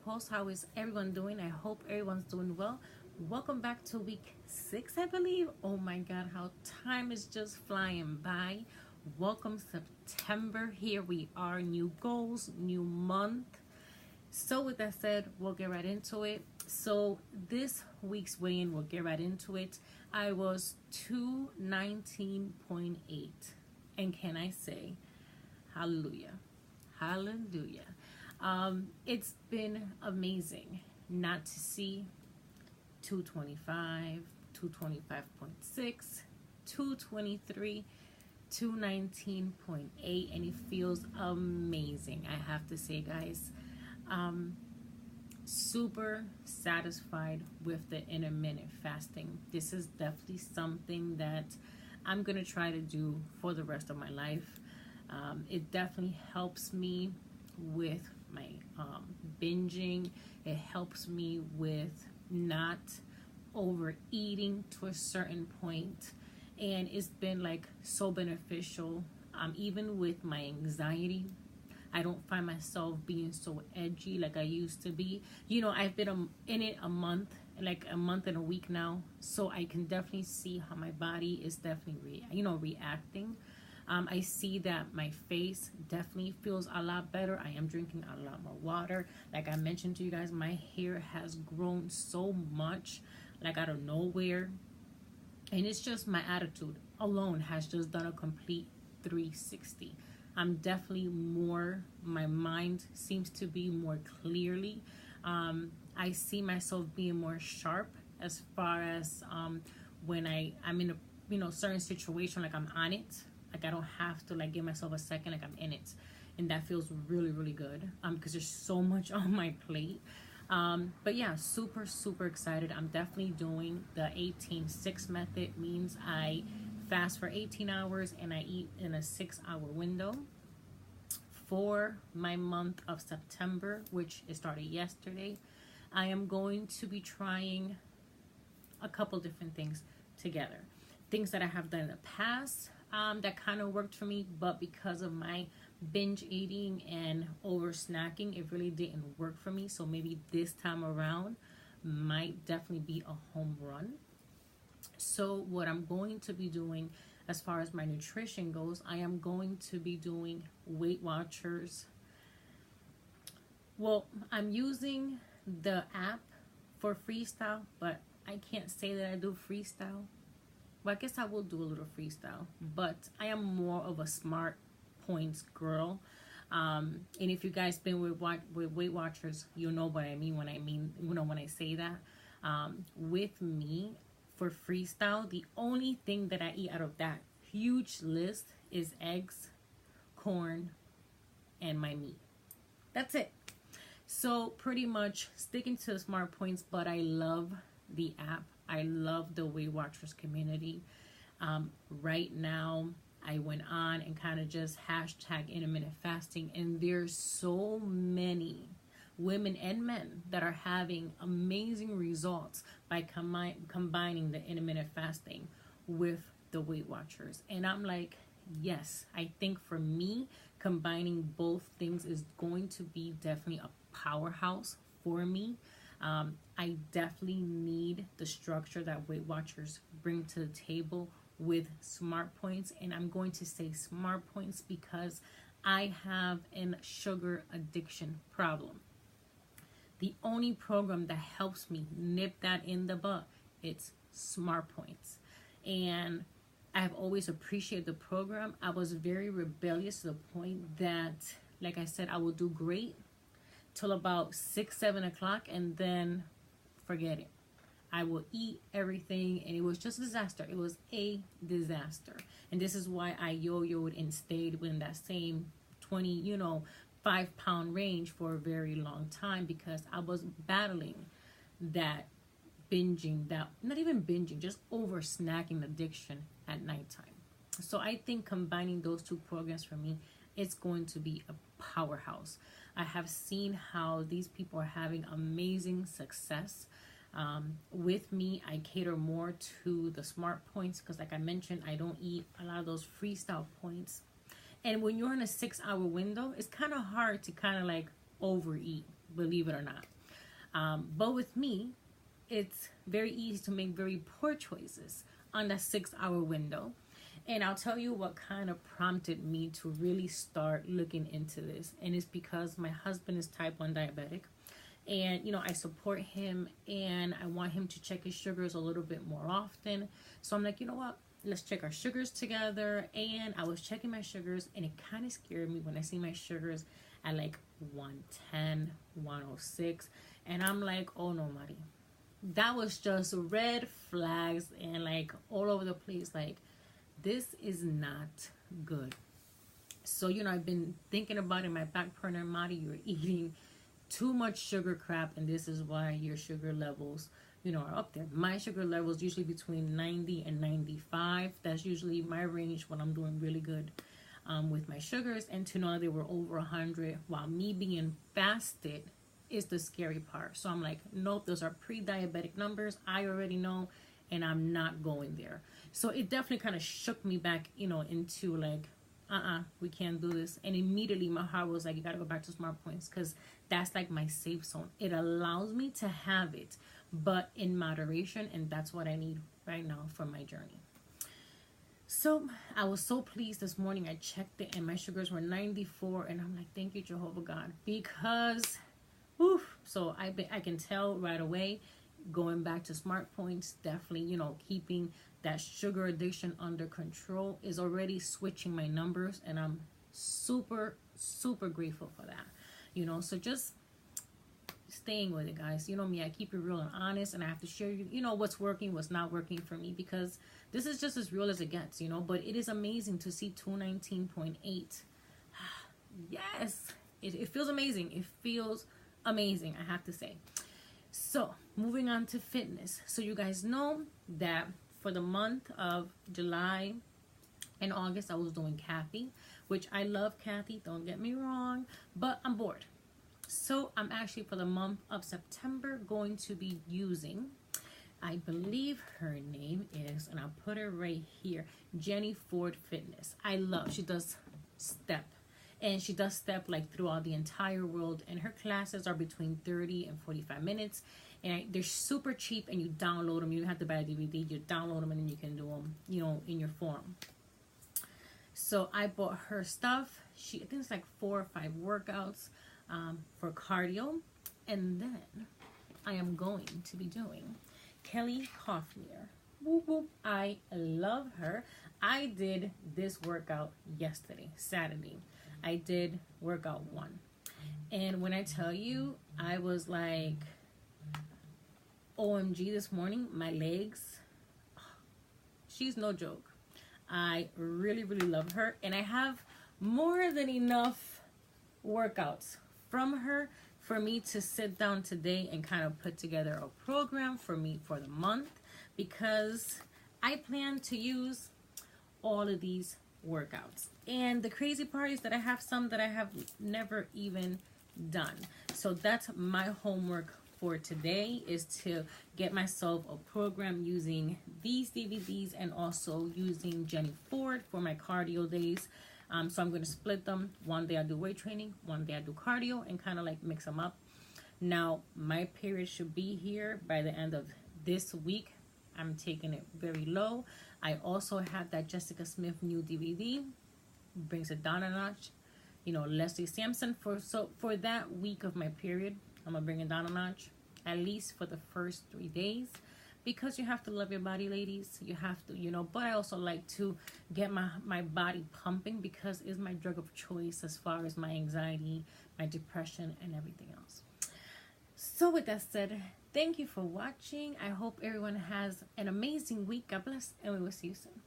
post. How is everyone doing? I hope everyone's doing well. Welcome back to week 6, I believe. Oh my god, how time is just flying by. Welcome September. Here we are, new goals, new month. So with that said, we'll get right into it. So this week's weigh-in, we'll get right into it. I was 219.8. And can I say, hallelujah. Hallelujah. It's been amazing not to see 225, 225.6, 223, 219.8, and it feels amazing. I have to say, guys, super satisfied with the intermittent fasting. This is definitely something that I'm gonna try to do for the rest of my life. It definitely helps me with my binging. It helps me with not overeating to a certain point, and it's been like so beneficial. Even with my anxiety, I don't find myself being so edgy like I used to be. I've been in it a month and a week now, so I can definitely see how my body is definitely reacting. I see that my face definitely feels a lot better. I am drinking a lot more water. Like I mentioned to you guys, my hair has grown so much, like out of nowhere. And it's just my attitude alone has just done a complete 360. I'm definitely my mind seems to be more clearly. I see myself being more sharp as far as when I'm in a certain situation, like I'm on it. Like I don't have to give myself a second, like I'm in it. And that feels really, really good because there's so much on my plate. But yeah, super, super excited. I'm definitely doing the 18-6 method. Means I fast for 18 hours and I eat in a 6-hour window for my month of September, which it started yesterday. I am going to be trying a couple different things together. Things that I have done in the past that kind of worked for me, but because of my binge eating and over snacking, it really didn't work for me. So maybe this time around might definitely be a home run. So what I'm going to be doing as far as my nutrition goes, I am going to be doing Weight Watchers. Well, I'm using the app for freestyle, but I can't say that I do freestyle. Well, I guess I will do a little freestyle, but I am more of a smart points girl. And if you guys been with Weight Watchers, you know what I mean when I say that. With me for freestyle, the only thing that I eat out of that huge list is eggs, corn, and my meat. That's it. So pretty much sticking to the smart points, but I love the app. I love the Weight Watchers community. Right now, I went on and kind of just hashtag intermittent fasting, and there's so many women and men that are having amazing results by combining the intermittent fasting with the Weight Watchers. And I'm like, yes, I think for me, combining both things is going to be definitely a powerhouse for me. I definitely need the structure that Weight Watchers bring to the table with smart points. And I'm going to say smart points because I have a sugar addiction problem. The only program that helps me nip that in the bud, it's smart points. And I've always appreciated the program. I was very rebellious to the point that, like I said, I will do great till about 6-7 o'clock, and then forget it. I will eat everything, and it was just a disaster. It was a disaster. And this is why I yo-yoed and stayed within that same 5-pound range for a very long time, because I was battling that not even binging, just over snacking addiction at nighttime. So I think combining those two programs for me, it's going to be a powerhouse. I have seen how these people are having amazing success. With me, I cater more to the smart points because, like I mentioned, I don't eat a lot of those freestyle points. And when you're in a 6-hour window, it's kind of hard to overeat. believe it or not. But with me, it's very easy to make very poor choices on that 6 hour window. And I'll tell you what kind of prompted me to really start looking into this. And it's because my husband is type 1 diabetic. And, you know, I support him and I want him to check his sugars a little bit more often. So I'm like, you know what? Let's check our sugars together. And I was checking my sugars and it kind of scared me when I see my sugars at like 110, 106. And I'm like, oh no, Mari. That was just red flags and like all over the place. Like, this is not good. So, you know, I've been thinking about it in my back burner, Mari, you're eating too much sugar crap, and this is why your sugar levels, you know, are up there. My sugar levels usually between 90 and 95. That's usually my range when I'm doing really good with my sugars. And to know they were over 100 while me being fasted is the scary part. So I'm like, nope, those are pre-diabetic numbers. I already know, and I'm not going there. So it definitely kind of shook me back, you know, into like, we can't do this. And immediately my heart was like, you got to go back to Smart Points, because that's like my safe zone. It allows me to have it, but in moderation. And that's what I need right now for my journey. So I was so pleased this morning. I checked it and my sugars were 94. And I'm like, thank you, Jehovah God, because, whew, so I can tell right away, going back to Smart Points, definitely, you know, keeping that sugar addiction under control is already switching my numbers, and I'm super, super grateful for that, you know. So just staying with it, guys. You know me, I keep it real and honest, and I have to share, you know, what's working, what's not working for me, because this is just as real as it gets, you know. But it is amazing to see 219.8. Yes, it feels amazing. It feels amazing, I have to say. So moving on to fitness. So you guys know that for the month of July and August, I was doing Kathy, which I love Kathy, don't get me wrong, but I'm bored. So I'm actually, for the month of September, going to be using, I believe her name is, and I'll put it right here, Jenny Ford Fitness. I love, she does step. And she does step like throughout the entire world. And her classes are between 30 and 45 minutes. And they're super cheap, and you download them. You don't have to buy a DVD. You download them and then you can do them, you know, in your phone. So I bought her stuff. I think it's like 4 or 5 workouts for cardio. And then I am going to be doing Kelly Hoffmeyer. Whoop, whoop. I love her. I did this workout yesterday, Saturday. I did workout 1. And when I tell you, I was like, OMG, this morning, my legs, she's no joke. I really, really love her. And I have more than enough workouts from her for me to sit down today and kind of put together a program for me for the month, because I plan to use all of these workouts. And the crazy part is that I have some that I have never even done. So that's my homework for today, is to get myself a program using these DVDs and also using Jenny Ford for my cardio days. So I'm going to split them. One day I do weight training, one day I do cardio, and kind of like mix them up. Now my period should be here by the end of this week. I'm taking it very low. I also have that Jessica Smith new DVD, brings it down a notch. You know, Leslie Sampson, for that week of my period, I'm gonna bring it down a notch, at least for the first 3 days, because you have to love your body, ladies. You have to, you know. But I also like to get my body pumping, because it's my drug of choice as far as my anxiety, my depression, and everything else. So with that said, thank you for watching. I hope everyone has an amazing week. God bless, and we will see you soon.